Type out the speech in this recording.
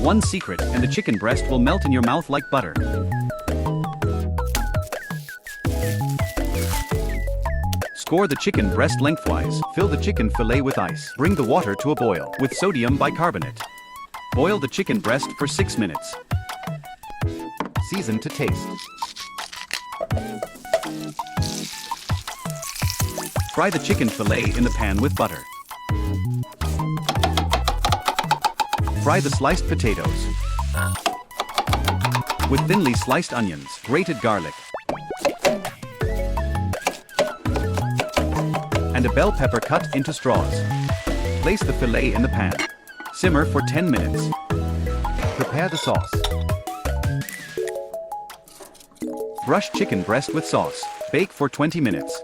One secret, and the chicken breast will melt in your mouth like butter. Score the chicken breast lengthwise. Fill the chicken fillet with ice. Bring the water to a boil with sodium bicarbonate. Boil the chicken breast for 6 minutes. Season to taste. Fry the chicken fillet in the pan with butter. Fry the sliced potatoes with thinly sliced onions, grated garlic, and a bell pepper cut into straws. Place the fillet in the pan. Simmer for 10 minutes. Prepare the sauce. Brush chicken breast with sauce. Bake for 20 minutes.